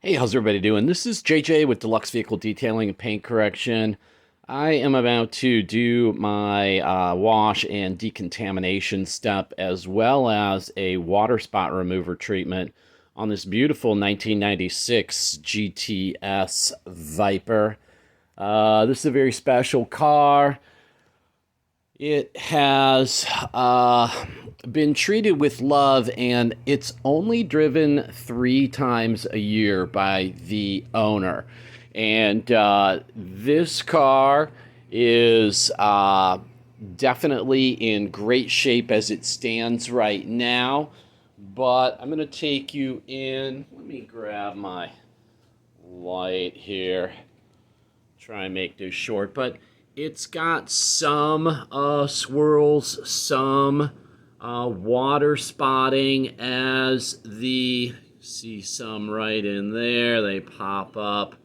Hey, how's everybody doing? This is JJ with Deluxe Vehicle Detailing and Paint Correction. I am about to do my wash and decontamination step as well as a water spot remover treatment on this beautiful 1996 GTS Viper. This is a very special car. It has been treated with love, and it's only driven 3 times a year by the owner. And this car is definitely in great shape as it stands right now. But I'm going to take you in. Let me grab my light here. Try and make this short, but it's got some swirls, some water spotting as see some right in there, they pop up.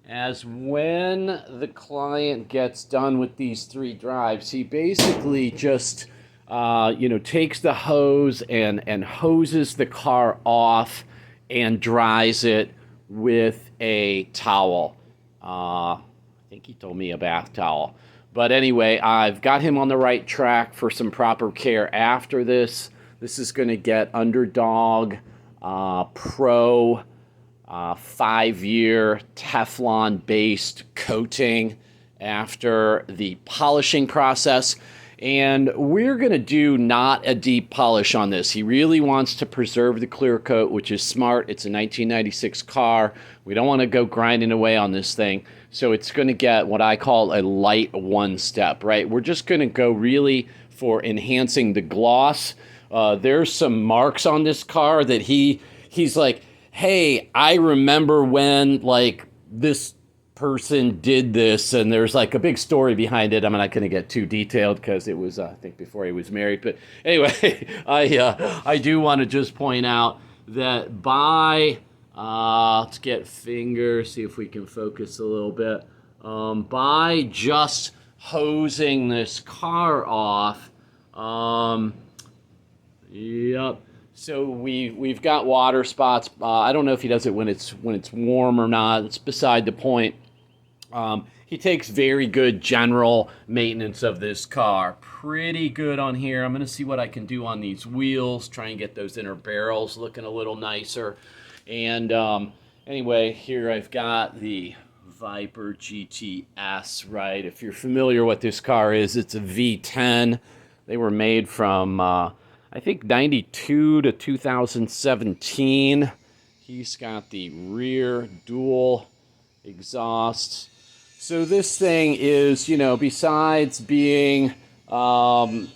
As when the client gets done with these 3 drives, he basically just, takes the hose and hoses the car off and dries it with a towel. I think he told me a bath towel. But anyway, I've got him on the right track for some proper care after this. This is going to get Underdog Pro 5-year Teflon-based coating after the polishing process. And we're going to do not a deep polish on this. He really wants to preserve the clear coat, which is smart. It's a 1996 car. We don't want to go grinding away on this thing. So it's going to get what I call a light one step, right? We're just going to go really for enhancing the gloss. There's some marks on this car that he's like, hey, I remember when like this person did this, and there's like a big story behind it. I'm not going to get too detailed because it was I think before he was married. But anyway, I do want to just point out that by let's get fingers, see if we can focus a little bit. By just hosing this car off, yep. So we've got water spots. I don't know if he does it when it's warm or not. It's beside the point. He takes very good general maintenance of this car. Pretty good on here. I'm going to see what I can do on these wheels. Try and get those inner barrels looking a little nicer. And anyway, here I've got the Viper GTS, right? If you're familiar what this car is, it's a V10. They were made from, I think, 92 to 2017. He's got the rear dual exhausts. So this thing is, besides being, a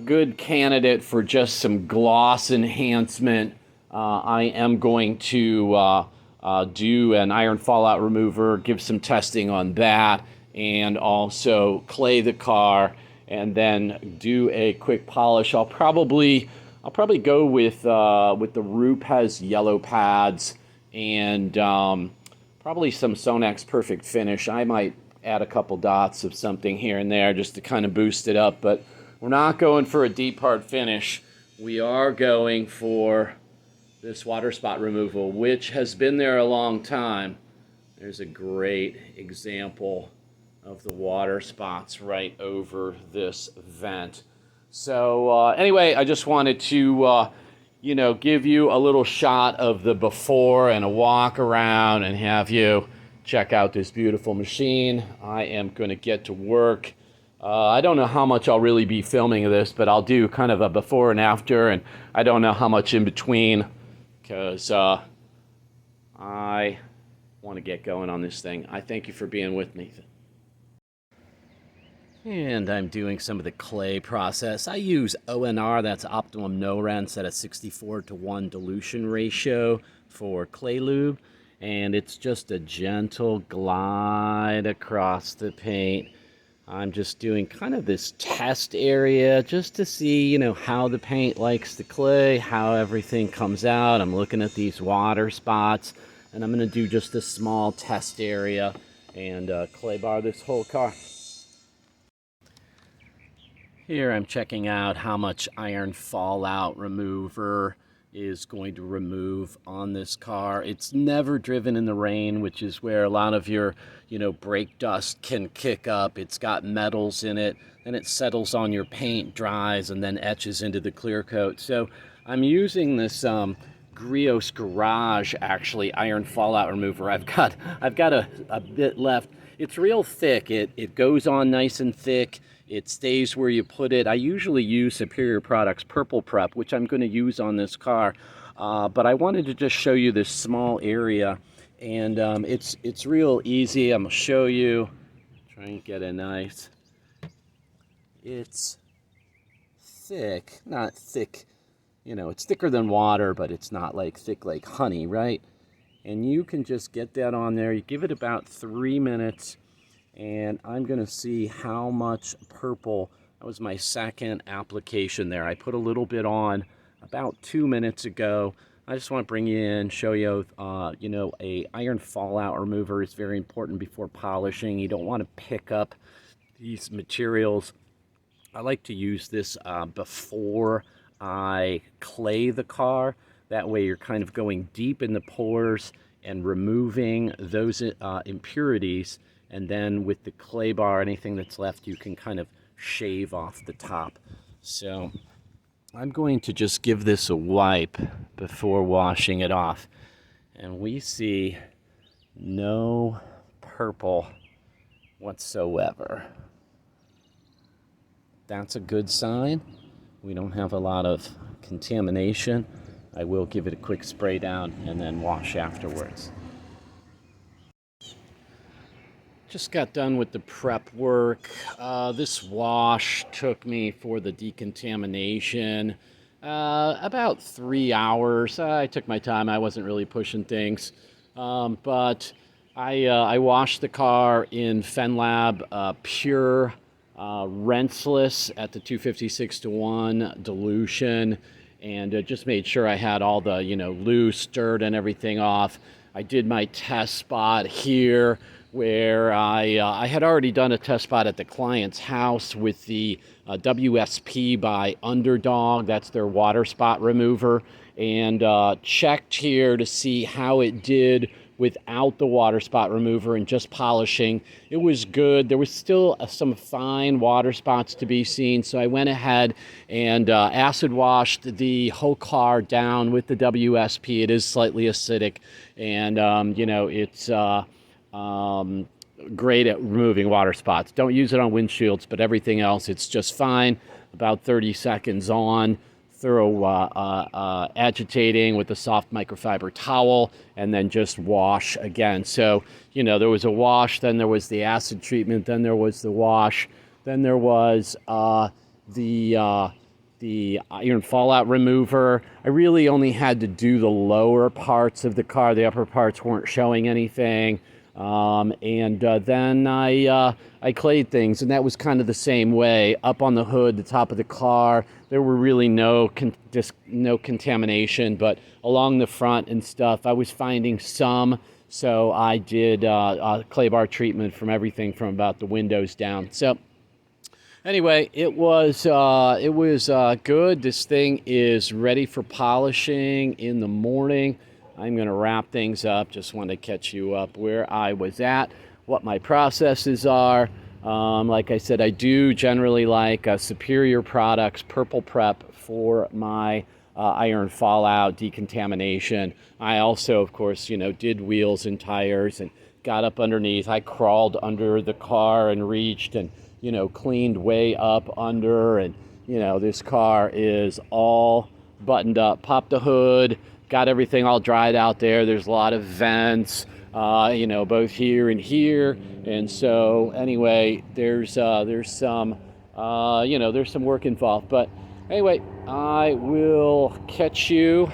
good candidate for just some gloss enhancement, I am going to do an iron fallout remover, give some testing on that, and also clay the car, and then do a quick polish. I'll probably go with the Roop has yellow pads and probably some Sonax Perfect Finish. I might add a couple dots of something here and there just to kind of boost it up, but we're not going for a deep hard finish. We are going for this water spot removal, which has been there a long time. There's a great example of the water spots right over this vent. So anyway, I just wanted to give you a little shot of the before and a walk around and have you check out this beautiful machine. I am going to get to work. I don't know how much I'll really be filming of this, but I'll do kind of a before and after, and I don't know how much in between because I want to get going on this thing. I thank you for being with me. And I'm doing some of the clay process. I use ONR, that's optimum no rents, at a 64:1 dilution ratio for clay lube. And it's just a gentle glide across the paint. I'm just doing kind of this test area just to see, how the paint likes the clay, how everything comes out. I'm looking at these water spots, and I'm going to do just a small test area and clay bar this whole car. Here I'm checking out how much iron fallout remover is going to remove on this car. It's never driven in the rain, which is where a lot of your, brake dust can kick up. It's got metals in it, and it settles on your paint, dries, and then etches into the clear coat. So I'm using this Griot's Garage, actually, iron fallout remover. I've got a bit left. It's real thick. It goes on nice and thick. It stays where you put it. I usually use Superior Products Purple Prep, which I'm going to use on this car. But I wanted to just show you this small area. And it's real easy. I'm going to show you. Try and get a nice. It's thick. Not thick. It's thicker than water, but it's not like thick like honey, right? And you can just get that on there. You give it about 3 minutes. And I'm going to see how much purple. That was my second application there. I put a little bit on about 2 minutes ago. I just want to bring you in, show you, a iron fallout remover is very important before polishing. You don't want to pick up these materials. I like to use this before I clay the car. That way you're kind of going deep in the pores and removing those impurities. And then with the clay bar, anything that's left, you can kind of shave off the top. So I'm going to just give this a wipe before washing it off. And we see no purple whatsoever. That's a good sign. We don't have a lot of contamination. I will give it a quick spray down and then wash afterwards. Just got done with the prep work. This wash took me for the decontamination about 3 hours. I took my time. I wasn't really pushing things. But I washed the car in FenLab Pure Rinseless at the 256-to-1 dilution, and just made sure I had all the loose dirt and everything off. I did my test spot here where I had already done a test spot at the client's house with the WSP by Underdog. That's their water spot remover, and checked here to see how it did without the water spot remover and just polishing. It was good. There was still some fine water spots to be seen, so I went ahead and acid washed the whole car down with the WSP. It is slightly acidic, and it's great at removing water spots. Don't use it on windshields, but everything else, it's just fine. About 30 seconds on, thorough agitating with a soft microfiber towel, and then just wash again. So, there was a wash, then there was the acid treatment, then there was the wash, then there was the iron fallout remover. I really only had to do the lower parts of the car. The upper parts weren't showing anything. Then I clayed things, and that was kind of the same way. Up on the hood, the top of the car, there were really no contamination, but along the front and stuff, I was finding some. So I did clay bar treatment from everything from about the windows down. So anyway, it was good. This thing is ready for polishing in the morning. I'm going to wrap things up. Just want to catch you up where I was at, what my processes are. Like I said, I do generally like Superior Products Purple Prep for my iron fallout decontamination. I also, of course, did wheels and tires and got up underneath. I crawled under the car and reached and, cleaned way up under. And, this car is all buttoned up. Popped the hood. Got everything all dried out there. There's a lot of vents, both here and here. And so anyway, there's some work involved. But anyway, I will catch you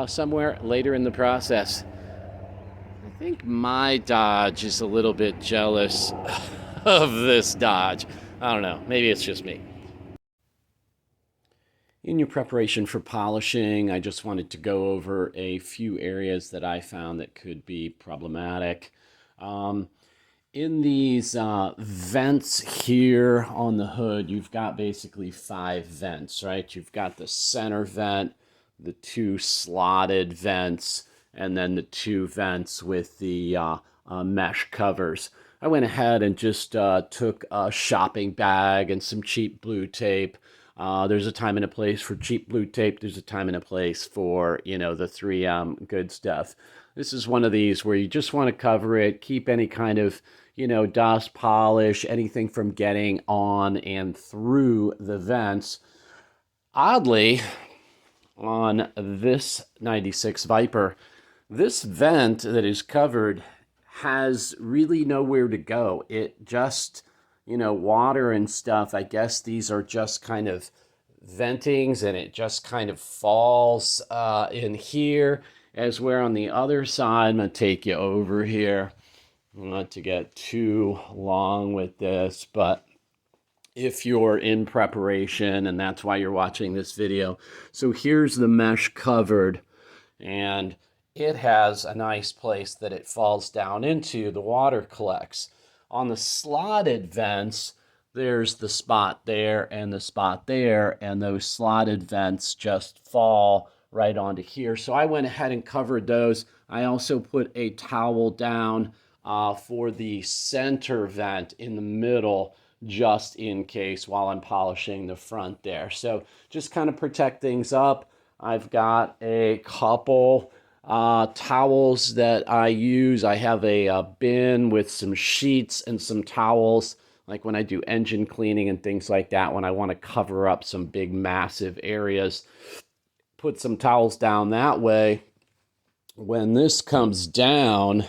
somewhere later in the process. I think my Dodge is a little bit jealous of this Dodge. I don't know. Maybe it's just me. In your preparation for polishing, I just wanted to go over a few areas that I found that could be problematic. In these vents here on the hood, you've got basically 5 vents, right? You've got the center vent, the two slotted vents, and then the two vents with the mesh covers. I went ahead and just took a shopping bag and some cheap blue tape. There's a time and a place for cheap blue tape. There's a time and a place for, the 3M good stuff. This is one of these where you just want to cover it, keep any kind of, dust, polish, anything from getting on and through the vents. Oddly, on this 96 Viper, this vent that is covered has really nowhere to go. It just, water and stuff, I guess these are just kind of ventings, and it just kind of falls in here, as where on the other side, I'm going to take you over here. Not to get too long with this, but if you're in preparation, and that's why you're watching this video. So here's the mesh covered, and it has a nice place that it falls down into. The water collects. On the slotted vents, there's the spot there and the spot there, and those slotted vents just fall right onto here. So I went ahead and covered those. I also put a towel down for the center vent in the middle, just in case while I'm polishing the front there. So just kind of protect things up. I've got a couple towels that I use. I have a bin with some sheets and some towels, like when I do engine cleaning and things like that, when I want to cover up some big massive areas. Put some towels down that way. When this comes down,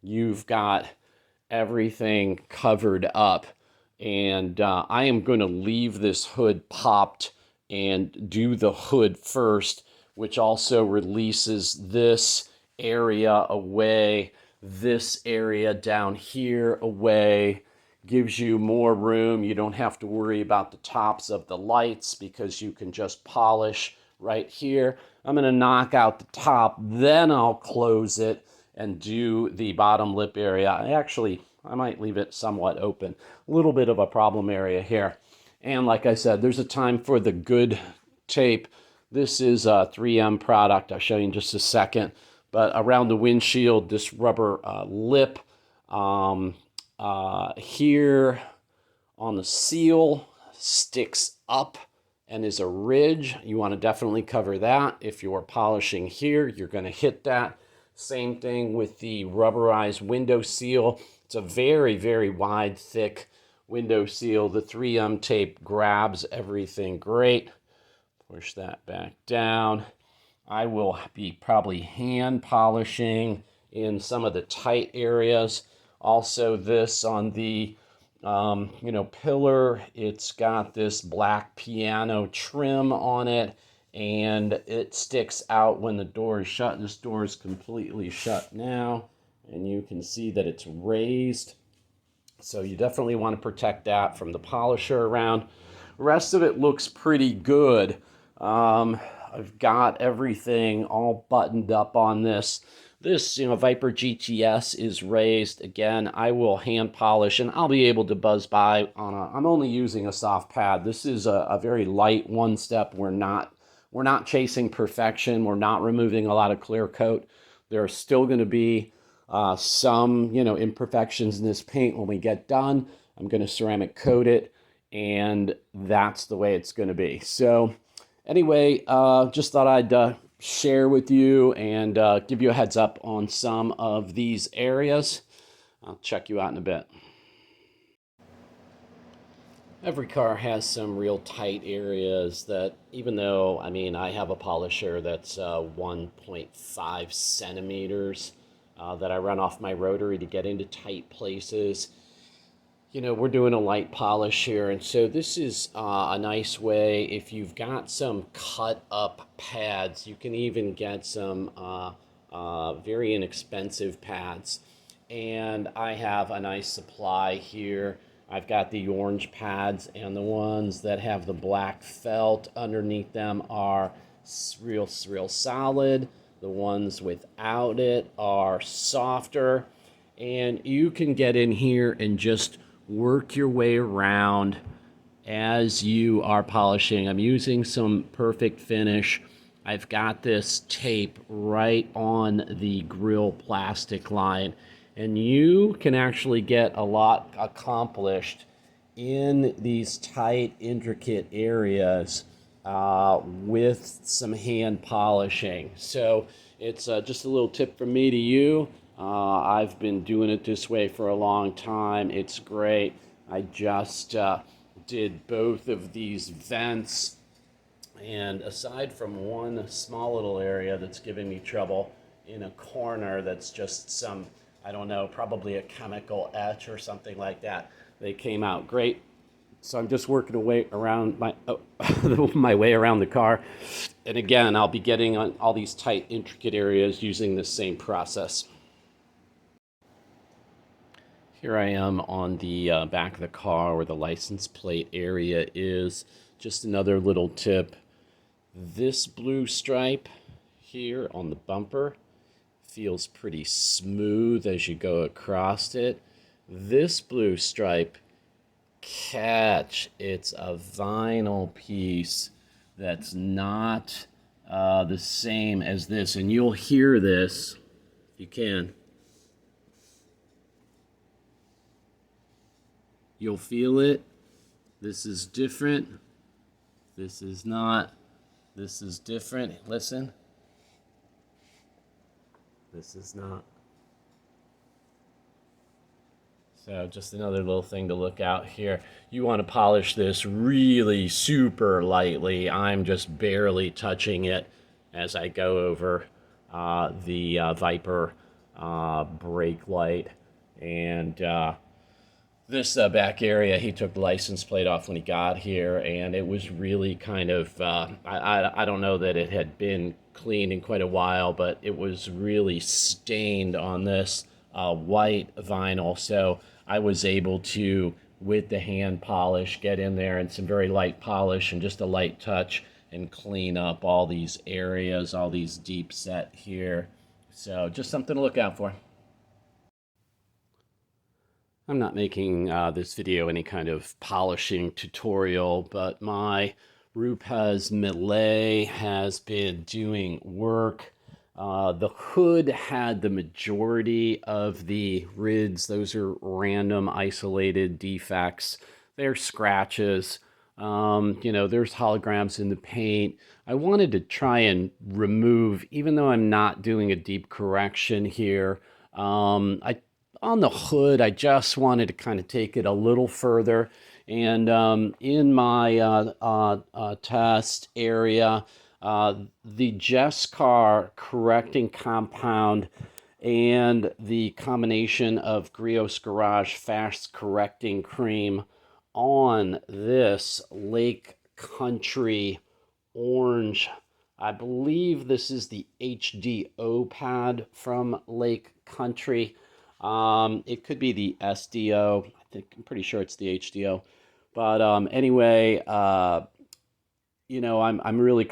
you've got everything covered up, and I am going to leave this hood popped and do the hood first, which also releases this area away, this area down here away, gives you more room. You don't have to worry about the tops of the lights because you can just polish right here. I'm going to knock out the top, then I'll close it and do the bottom lip area. I might leave it somewhat open. A little bit of a problem area here. And like I said, there's a time for the good tape. This is a 3M product. I'll show you in just a second. But around the windshield, this rubber lip here on the seal sticks up and is a ridge. You want to definitely cover that. If you're polishing here, you're going to hit that. Same thing with the rubberized window seal. It's a very, very wide, thick window seal. The 3M tape grabs everything great. Push that back down. I will be probably hand polishing in some of the tight areas. Also, this on the pillar, it's got this black piano trim on it, and it sticks out when the door is shut. This door is completely shut now, and you can see that it's raised. So you definitely want to protect that from the polisher around. The rest of it looks pretty good. I've got everything all buttoned up on this. This, Viper GTS is raised. Again, I will hand polish, and I'll be able to buzz by on I'm only using a soft pad. This is a very light one step. We're not chasing perfection. We're not removing a lot of clear coat. There are still going to be some, imperfections in this paint when we get done. I'm going to ceramic coat it, and that's the way it's going to be. So anyway, just thought I'd share with you and give you a heads up on some of these areas. I'll check you out in a bit. Every car has some real tight areas that, even though, I have a polisher that's 1.5 centimeters that I run off my rotary to get into tight places. We're doing a light polish here, and so this is a nice way. If you've got some cut up pads, you can even get some very inexpensive pads. And I have a nice supply here. I've got the orange pads, and the ones that have the black felt underneath them are real solid. The ones without it are softer. And you can get in here and just work your way around as you are polishing. I'm using some Perfect Finish. I've got this tape right on the grill plastic line, and you can actually get a lot accomplished in these tight, intricate areas with some hand polishing. So it's just a little tip from me to you. I've been doing it this way for a long time. It's great. I just did both of these vents, and aside from one small little area that's giving me trouble in a corner that's just some, I don't know, probably a chemical etch or something like that, they came out great. So I'm just working away around my way around the car. And again, I'll be getting on all these tight, intricate areas using this same process. Here I am on the back of the car where the license plate area is. Just another little tip. This blue stripe here on the bumper feels pretty smooth as you go across it. This blue stripe, catch, it's a vinyl piece that's not the same as this. And you'll hear this, if you can. You'll feel it. This is different. This is not. This is different. Listen. This is not. So just another little thing to look out here. You want to polish this really super lightly. I'm just barely touching it as I go over the Viper brake light. And this back area, he took the license plate off when he got here, and it was really kind of, I don't know that it had been cleaned in quite a while, but it was really stained on this white vinyl. So I was able to, with the hand polish, get in there and some very light polish and just a light touch and clean up all these areas, all these deep set here. So just something to look out for. I'm not making this video any kind of polishing tutorial, but my Rupes Millet has been doing work. The hood had the majority of the rids. Those are random isolated defects. They're scratches. There's holograms in the paint. I wanted to try and remove, even though I'm not doing a deep correction here, on the hood, I just wanted to kind of take it a little further. And in my test area, the Jesscar correcting compound and the combination of Griot's Garage fast correcting cream on this Lake Country orange. I believe this is the HDO pad from Lake Country. It could be the SDO. I'm pretty sure it's the HDO. But anyway, I'm really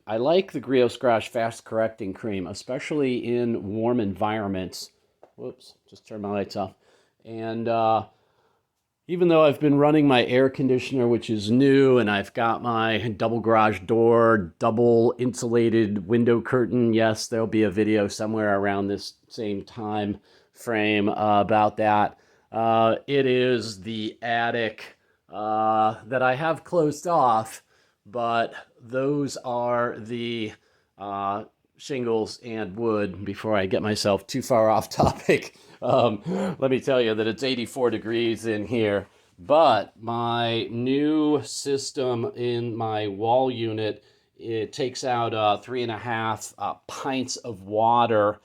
I like the Griot's Garage fast correcting cream, especially in warm environments. Whoops, just turned my lights off. And even though I've been running my air conditioner, which is new, and I've got my double garage door, double insulated window curtain, yes, there'll be a video somewhere around this same time frame about that. It is the attic that I have closed off, but those are the shingles and wood. Before I get myself too far off topic, let me tell you that it's 84 degrees in here, but my new system in my wall unit, it takes out 3.5 pints of water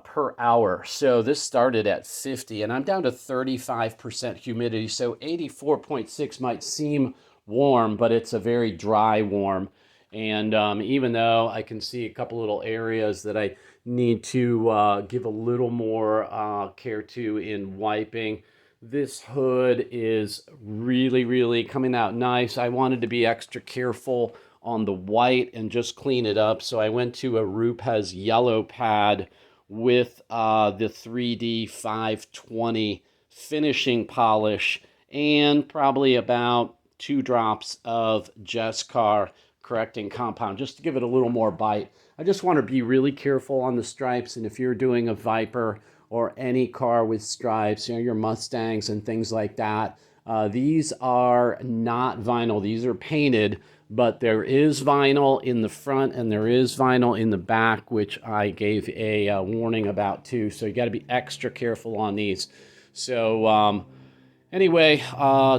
per hour. So this started at 50 and I'm down to 35% humidity. So 84.6 might seem warm, but it's a very dry warm. And even though I can see a couple little areas that I need to give a little more care to in wiping, this hood is really, really coming out nice. I wanted to be extra careful on the white and just clean it up. So I went to a Rupes yellow pad with the 3D 520 finishing polish, and probably about 2 drops of Jess Car correcting compound just to give it a little more bite. I just want to be really careful on the stripes, and if you're doing a Viper or any car with stripes, your Mustangs and things like that, these are not vinyl. These are painted, but there is vinyl in the front and there is vinyl in the back, which I gave a warning about too. So you got to be extra careful on these. So anyway,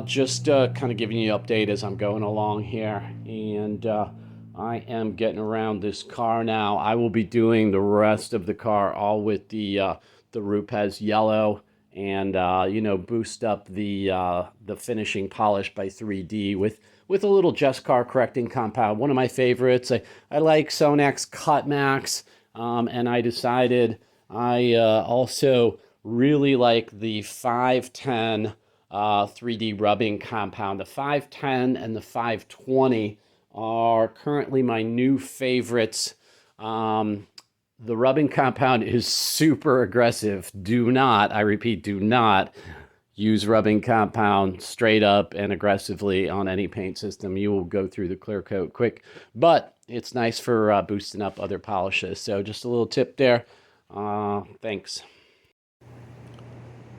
just kind of giving you an update as I'm going along here. And I am getting around this car now. I will be doing the rest of the car all with the Rupes yellow, and boost up the finishing polish by 3D with a little Just Car correcting compound. One of my favorites. I like Sonax Cut Max, and I decided I also really like the 510 3D rubbing compound. The 510 and the 520 are currently my new favorites. The rubbing compound is super aggressive. Do not, I repeat, do not use rubbing compound straight up and aggressively on any paint system. You will go through the clear coat quick, but it's nice for boosting up other polishes. So just a little tip there. Thanks.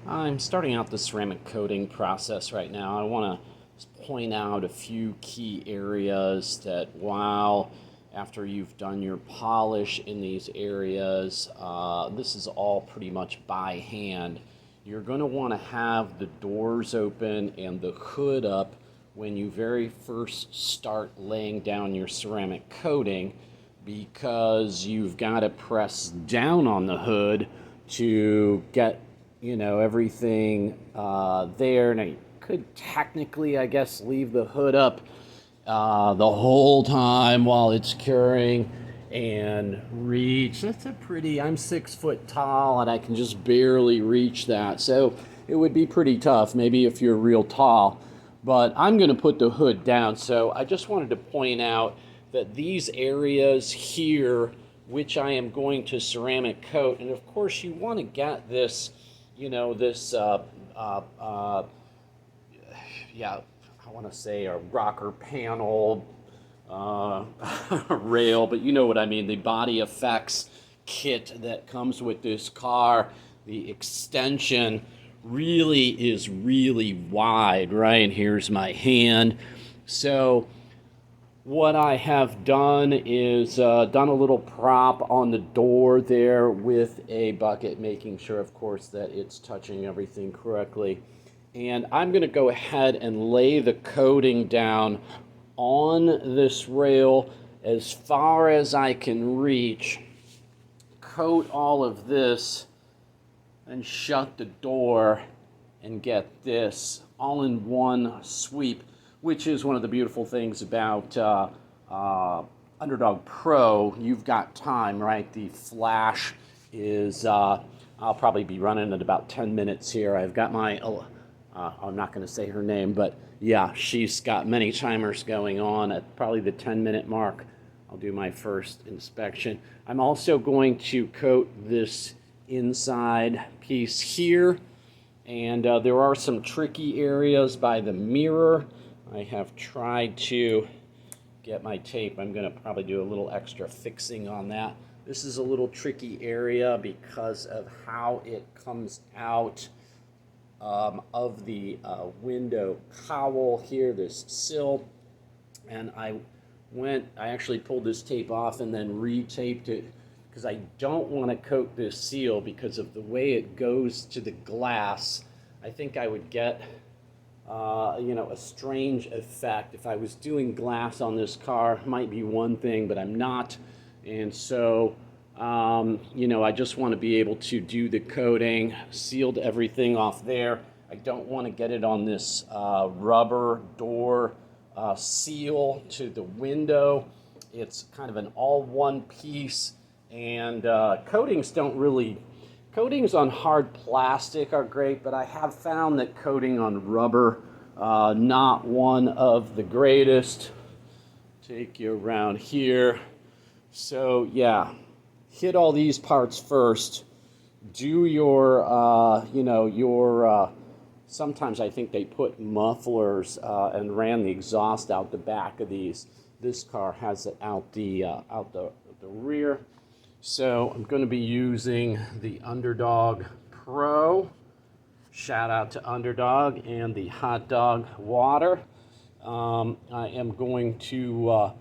I'm starting out the ceramic coating process right now. I want to point out a few key areas that while after you've done your polish in these areas, this is all pretty much by hand. You're going to want to have the doors open and the hood up when you very first start laying down your ceramic coating, because you've got to press down on the hood to get everything there. Now you could technically, I guess, leave the hood up the whole time while it's curing and reach. That's I'm 6 foot tall and I can just barely reach that. So it would be pretty tough, maybe if you're real tall. But I'm going to put the hood down. So I just wanted to point out that these areas here, which I am going to ceramic coat, and of course you want to get this, I want to say a rocker panel rail, but you know what I mean, the body effects kit that comes with this car. The extension really is really wide, right? And here's my hand. So what I have done is done a little prop on the door there with a bucket, making sure, of course, that it's touching everything correctly. And I'm going to go ahead and lay the coating down on this rail as far as I can reach, coat all of this, and shut the door and get this all in one sweep, which is one of the beautiful things about Underdog Pro. You've got time, right? The flash is, I'll probably be running at about 10 minutes here. I've got my, I'm not going to say her name, but yeah, she's got many timers going on. At probably the 10-minute mark, I'll do my first inspection. I'm also going to coat this inside piece here, and there are some tricky areas by the mirror. I have tried to get my tape. I'm going to probably do a little extra fixing on that. This is a little tricky area because of how it comes out of the window cowl here, this sill. And I actually pulled this tape off and then retaped it because I don't want to coat this seal because of the way it goes to the glass. I think I would get a strange effect. If I was doing glass on this car, might be one thing, but I'm not. And so, I just want to be able to do the coating, sealed everything off there. I don't want to get it on this rubber door seal to the window. It's kind of an all one piece, and coatings on hard plastic are great, but I have found that coating on rubber, not one of the greatest. Take you around here. So yeah, hit all these parts first. Do your, your sometimes I think they put mufflers and ran the exhaust out the back of these. This car has it out the rear. So I'm going to be using the Underdog Pro. Shout out to Underdog and the Hot Dog water. I am going to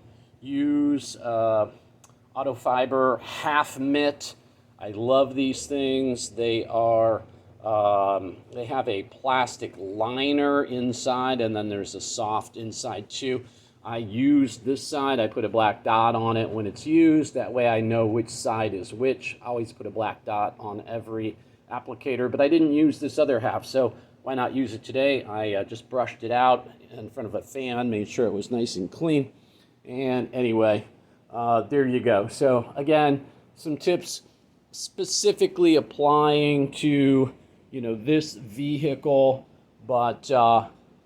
use Auto Fiber half mitt. I love these things. They are they have a plastic liner inside, and then there's a soft inside too. I use this side. I put a black dot on it when it's used. That way I know which side is which. I always put a black dot on every applicator, but I didn't use this other half, so why not use it today? I just brushed it out in front of a fan, made sure it was nice and clean. And anyway, there you go. So again, some tips specifically applying to, this vehicle, but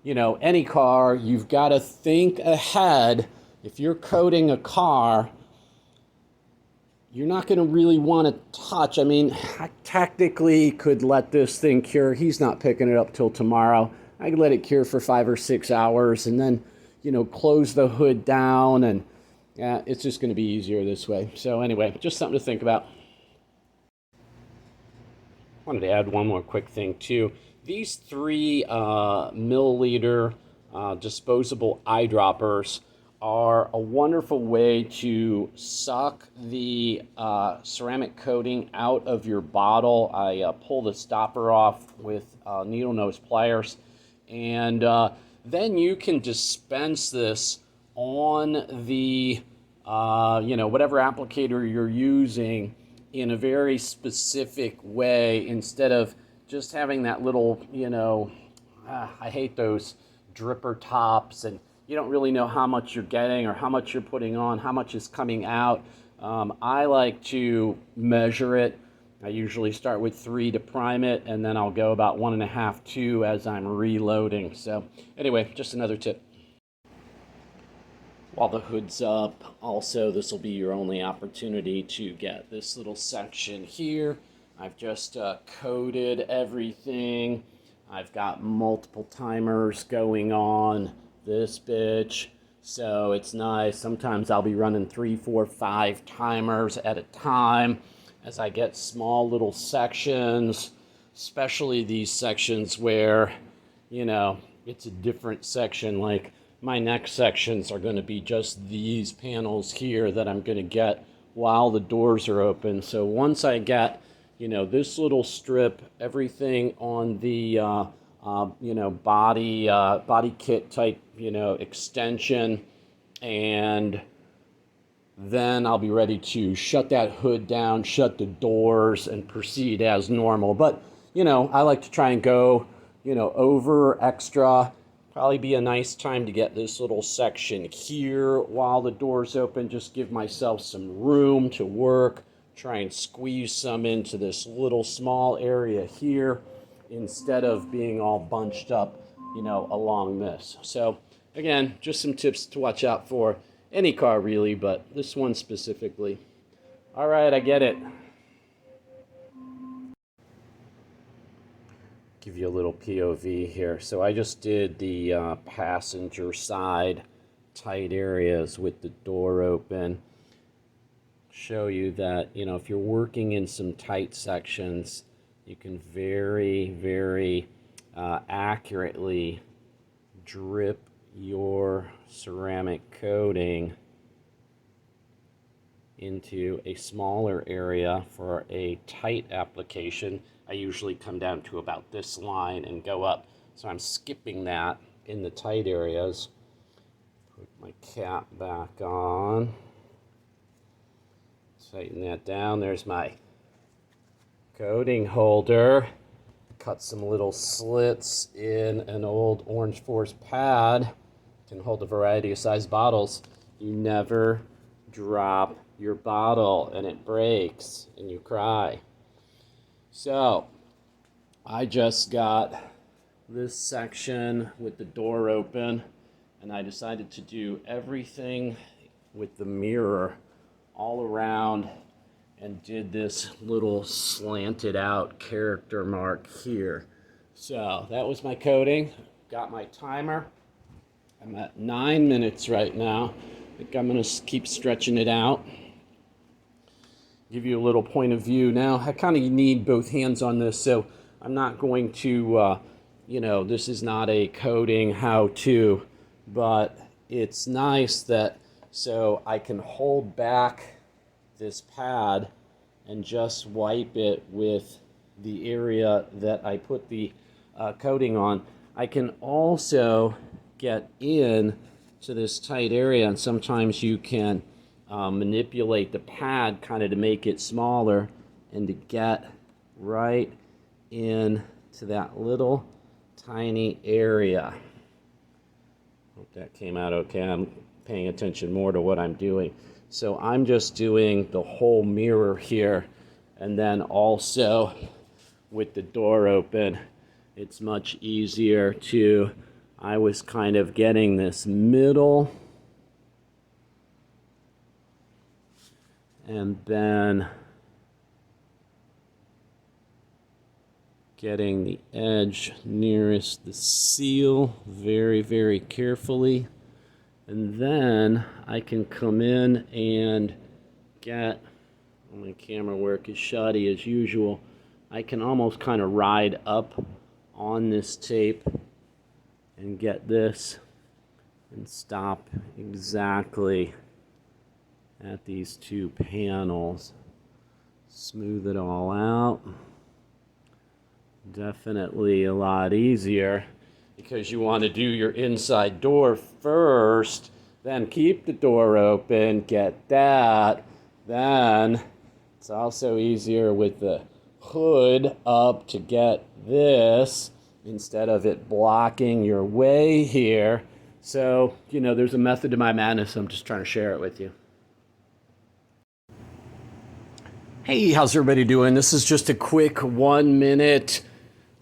any car, you've got to think ahead. If you're coating a car, you're not going to really want to touch. I mean, I technically could let this thing cure. He's not picking it up till tomorrow. I could let it cure for 5 or 6 hours and then, close the hood down, and it's just going to be easier this way. So anyway, just something to think about. Wanted to add one more quick thing too. These 3 milliliter disposable eyedroppers are a wonderful way to suck the ceramic coating out of your bottle. I pull the stopper off with needle nose pliers, and then you can dispense this on the whatever applicator you're using in a very specific way, instead of just having that little, I hate those dripper tops, and you don't really know how much you're getting or how much you're putting on, how much is coming out. I like to measure it. I usually start with 3 to prime it, and then I'll go about 1.5, 2 as I'm reloading. So anyway, just another tip. While the hood's up, also this will be your only opportunity to get this little section here. I've just coated everything. I've got multiple timers going on this bitch, so it's nice. Sometimes I'll be running 3, 4, 5 timers at a time as I get small little sections, especially these sections where, it's a different section. Like my next sections are going to be just these panels here that I'm going to get while the doors are open. So once I get, this little strip, everything on the, body kit type, extension, and then I'll be ready to shut that hood down, shut the doors, and proceed as normal. But, I like to try and go, over extra. Probably be a nice time to get this little section here while the door's open. Just give myself some room to work. Try and squeeze some into this little small area here instead of being all bunched up, along this. So again, just some tips to watch out for. Any car really, but this one specifically. All right, I get it. Give you a little POV here. So I just did the passenger side tight areas with the door open. Show you that, if you're working in some tight sections, you can very, very accurately drip your ceramic coating into a smaller area for a tight application. I usually come down to about this line and go up. So I'm skipping that in the tight areas. Put my cap back on. Tighten that down. There's my coating holder. Cut some little slits in an old Orange Force pad. Can hold a variety of size bottles. You never drop your bottle and it breaks and you cry. So I just got this section with the door open, and I decided to do everything with the mirror all around, and did this little slanted out character mark here. So that was my coating. Got my timer. I'm at 9 minutes right now. I think I'm going to keep stretching it out. Give you a little point of view. Now, I kind of need both hands on this, so I'm not going to, this is not a coding how-to, but it's nice that, so I can hold back this pad and just wipe it with the area that I put the coating on. I can also get in to this tight area, and sometimes you can manipulate the pad kind of to make it smaller and to get right in to that little tiny area. Hope that came out okay. I'm paying attention more to what I'm doing. So I'm just doing the whole mirror here, and then also with the door open, it's much easier to, I was kind of getting this middle, and then getting the edge nearest the seal very, very carefully. And then I can come in and get, my camera work is shoddy as usual, I can almost kind of ride up on this tape and get this and stop exactly at these two panels. Smooth it all out. Definitely a lot easier because you want to do your inside door first, then keep the door open, get that, then it's also easier with the hood up to get this instead of it blocking your way here. So, there's a method to my madness. I'm just trying to share it with you. Hey, how's everybody doing? This is just a quick 1 minute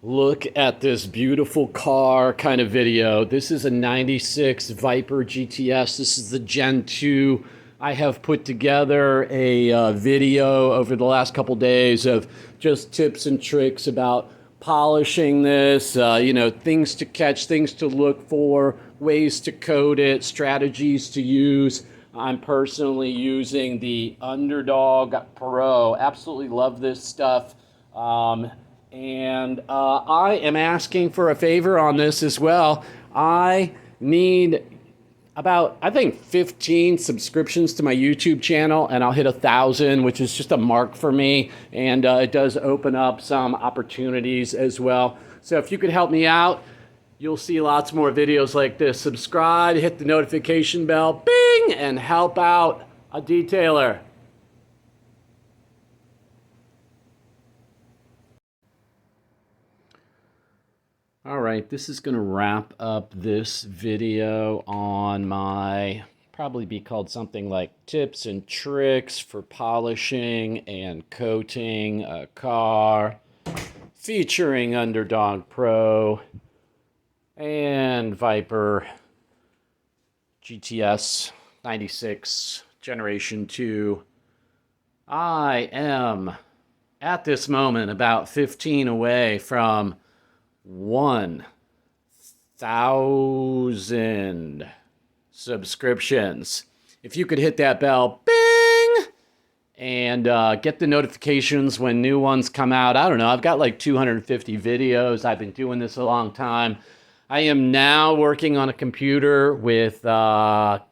look at this beautiful car kind of video. This is a 96 Viper GTS. This is the Gen 2. I have put together a video over the last couple days of just tips and tricks about polishing this, things to catch, things to look for, ways to coat it, strategies to use. I'm personally using the Underdog Pro. Absolutely love this stuff. And I am asking for a favor on this as well. I need about, 15 subscriptions to my YouTube channel, and I'll hit 1,000, which is just a mark for me. And it does open up some opportunities as well. So if you could help me out, you'll see lots more videos like this. Subscribe, hit the notification bell, bing, and help out a detailer. All right, this is going to wrap up this video on my, probably be called something like tips and tricks for polishing and coating a car, featuring Underdog Pro and Viper GTS 96 Generation 2. I am at this moment about 15 away from 1,000 subscriptions. If you could hit that bell, bing, and get the notifications when new ones come out. I don't know, I've got like 250 videos. I've been doing this a long time. I am now working on a computer with Copcatch.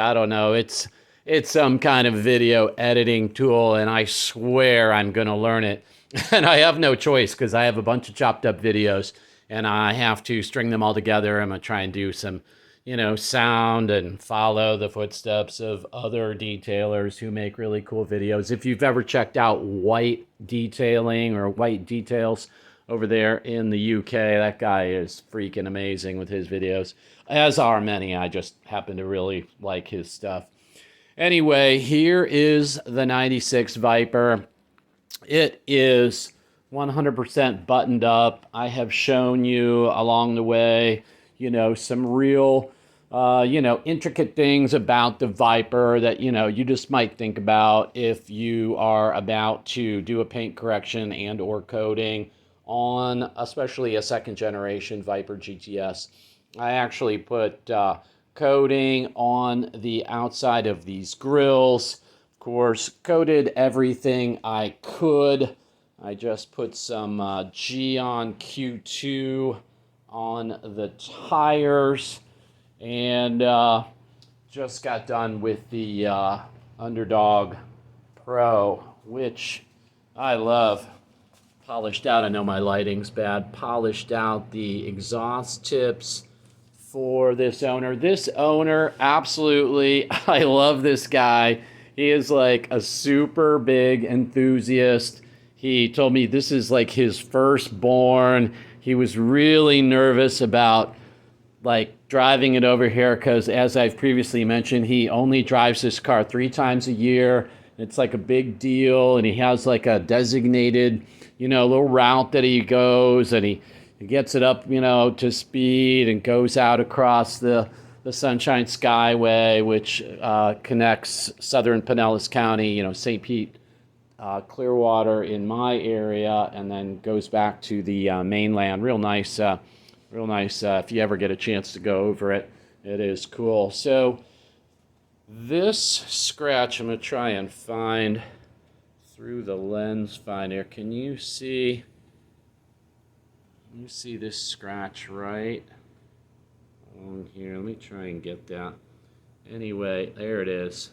I don't know. It's some kind of video editing tool, and I swear I'm going to learn it. And I have no choice because I have a bunch of chopped up videos and I have to string them all together. I'm going to try and do some, sound and follow the footsteps of other detailers who make really cool videos. If you've ever checked out White Detailing or White Details over there in the UK, that guy is freaking amazing with his videos, as are many. I just happen to really like his stuff. Anyway, here is the 96 Viper. It is 100% buttoned up. I have shown you along the way, some real intricate things about the Viper that, you just might think about if you are about to do a paint correction and or coating on especially a second generation Viper GTS. I actually put coating on the outside of these grills. Of course, coated everything I could. I just put some Geon Q2 on the tires, and just got done with the Underdog Pro, which I love. Polished out, I know my lighting's bad, polished out the exhaust tips for this owner. This owner, absolutely, I love this guy. He is like a super big enthusiast. He told me this is like his firstborn. He was really nervous about like driving it over here because, as I've previously mentioned, he only drives this car 3 times a year. It's like a big deal, and he has like a designated, little route that he goes, and he gets it up, to speed and goes out across the Sunshine Skyway, which connects southern Pinellas County, St. Pete, Clearwater in my area, and then goes back to the mainland. Real nice. If you ever get a chance to go over it, it is cool. So this scratch, I'm going to try and find through the lens finder. Can you see? You see this scratch right on here? Let me try and get that. Anyway, there it is.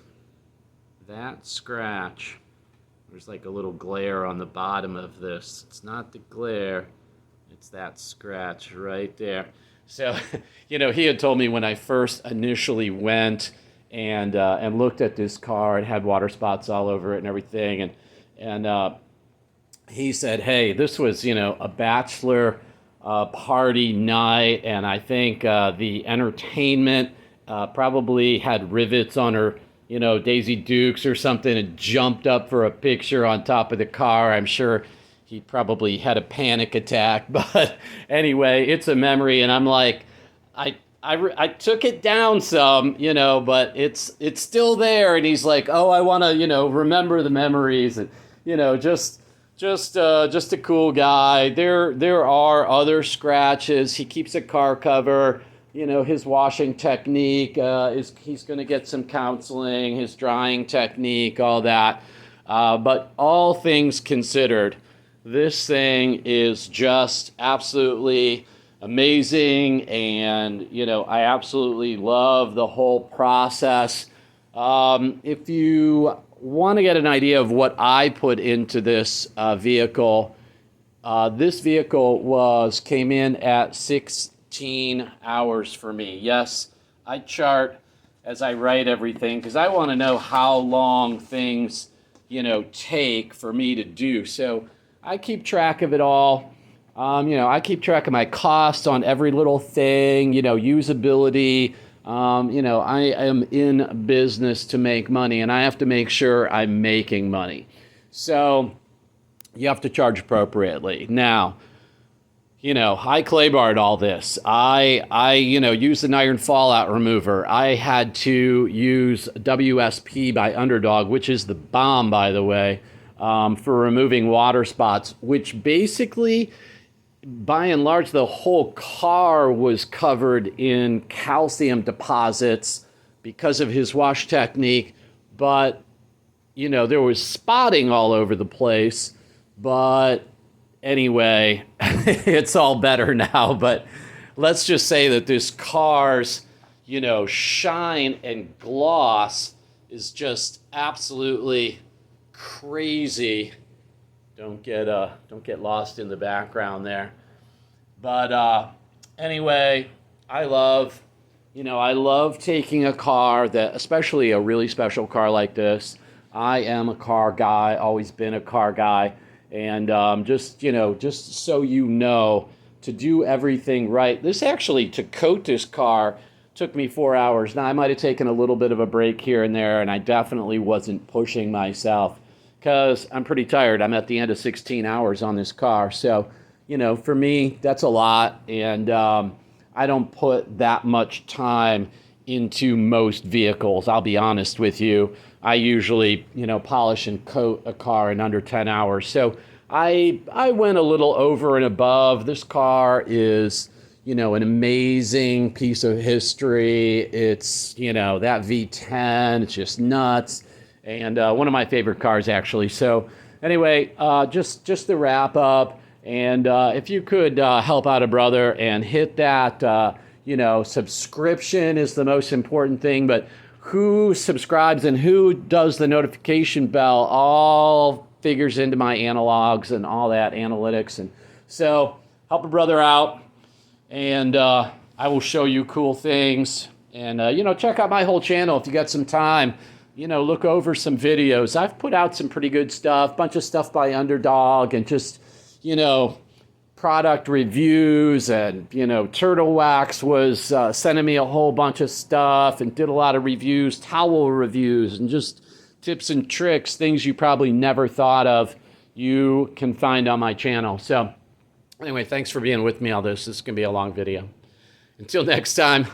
That scratch. There's like a little glare on the bottom of this. It's not the glare. It's that scratch right there. So, he had told me when I first initially went and looked at this car, it had water spots all over it and everything, and he said, "Hey, this was a bachelor party night, and I think the entertainment probably had rivets on her, Daisy Dukes or something, and jumped up for a picture on top of the car. I'm sure he probably had a panic attack, but anyway, it's a memory." And I'm like, I took it down some, but it's still there. And he's like, "Oh, I want to, remember the memories," and just a cool guy. There are other scratches. He keeps a car cover. His washing technique he's going to get some counseling. His drying technique, all that. But all things considered, this thing is just absolutely amazing, and I absolutely love the whole process. If you want to get an idea of what I put into this vehicle, this vehicle came in at 16 hours for me. Yes, I chart as I write everything because I want to know how long things take for me to do. So I keep track of it all. I keep track of my costs on every little thing, usability. I am in business to make money, and I have to make sure I'm making money. So you have to charge appropriately. Now, I claybarred all this. I used an iron fallout remover. I had to use WSP by Underdog, which is the bomb, by the way, for removing water spots, which basically, by and large, the whole car was covered in calcium deposits because of his wash technique. But, there was spotting all over the place. But anyway, it's all better now. But let's just say that this car's, shine and gloss is just absolutely crazy. Don't get lost in the background there. But anyway, I love taking a car that, especially a really special car like this. I am a car guy, always been a car guy, and just so to do everything right. This actually, to coat this car, took me 4 hours. Now, I might have taken a little bit of a break here and there, and I definitely wasn't pushing myself because I'm pretty tired. I'm at the end of 16 hours on this car. So, for me, that's a lot, and I don't put that much time into most vehicles. I'll be honest with you. I usually, polish and coat a car in under 10 hours. So I went a little over and above. This car is, an amazing piece of history. It's, that V10, it's just nuts. And one of my favorite cars, actually. So anyway, just to wrap up, and if you could help out a brother and hit that, subscription is the most important thing, but who subscribes and who does the notification bell all figures into my analogs and all that analytics. And so help a brother out, and I will show you cool things. And, check out my whole channel if you got some time. Look over some videos. I've put out some pretty good stuff, bunch of stuff by Underdog, and just, product reviews. And, Turtle Wax was sending me a whole bunch of stuff and did a lot of reviews, towel reviews, and just tips and tricks, things you probably never thought of, you can find on my channel. So anyway, thanks for being with me on this. This is going to be a long video. Until next time,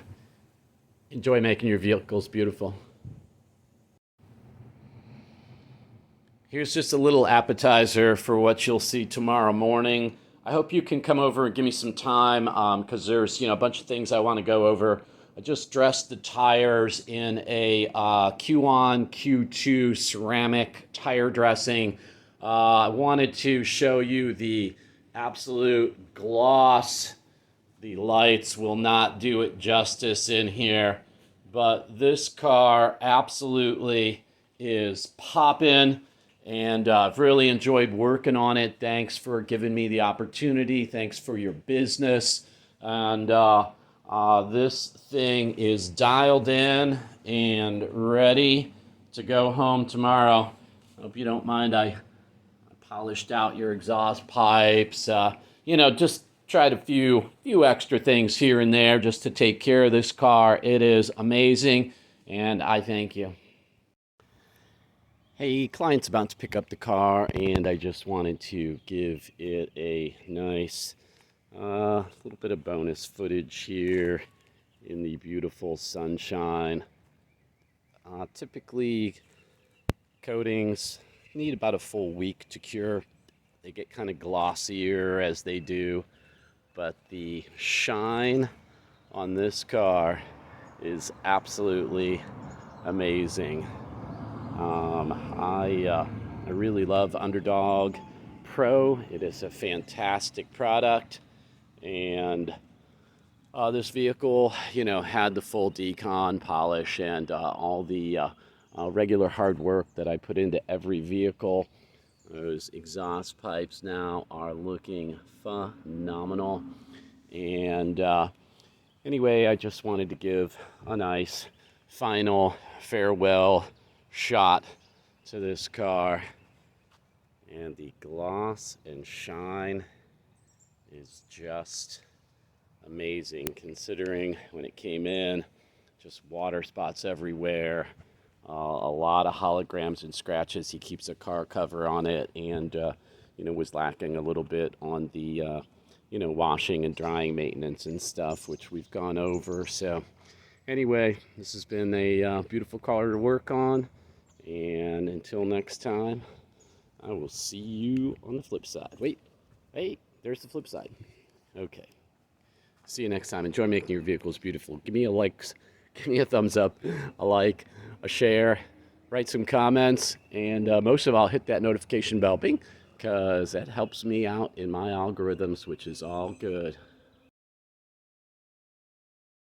enjoy making your vehicles beautiful. Here's just a little appetizer for what you'll see tomorrow morning. I hope you can come over and give me some time, because there's a bunch of things I want to go over. I just dressed the tires in a Q1, Q2 ceramic tire dressing. I wanted to show you the absolute gloss. The lights will not do it justice in here, but this car absolutely is popping. And I've really enjoyed working on it. Thanks for giving me the opportunity. Thanks for your business. And this thing is dialed in and ready to go home tomorrow. Hope you don't mind I polished out your exhaust pipes. Just tried a few extra things here and there just to take care of this car. It is amazing, and I thank you. Hey, client's about to pick up the car, and I just wanted to give it a nice little bit of bonus footage here in the beautiful sunshine. Typically, coatings need about a full week to cure. They get kind of glossier as they do, but the shine on this car is absolutely amazing. I really love Underdog Pro. It is a fantastic product, and this vehicle, had the full decon polish and all the regular hard work that I put into every vehicle. Those exhaust pipes now are looking phenomenal. And anyway, I just wanted to give a nice final farewell shot to this car, and the gloss and shine is just amazing, considering when it came in, just water spots everywhere, a lot of holograms and scratches. He keeps a car cover on it, and was lacking a little bit on the washing and drying maintenance and stuff, which we've gone over. So anyway, this has been a beautiful car to work on. And until next time, I will see you on the flip side. Wait, there's the flip side. Okay. See you next time. Enjoy making your vehicles beautiful. Give me a like, give me a thumbs up, a like, a share, write some comments, and most of all, hit that notification bell, bing, because that helps me out in my algorithms, which is all good.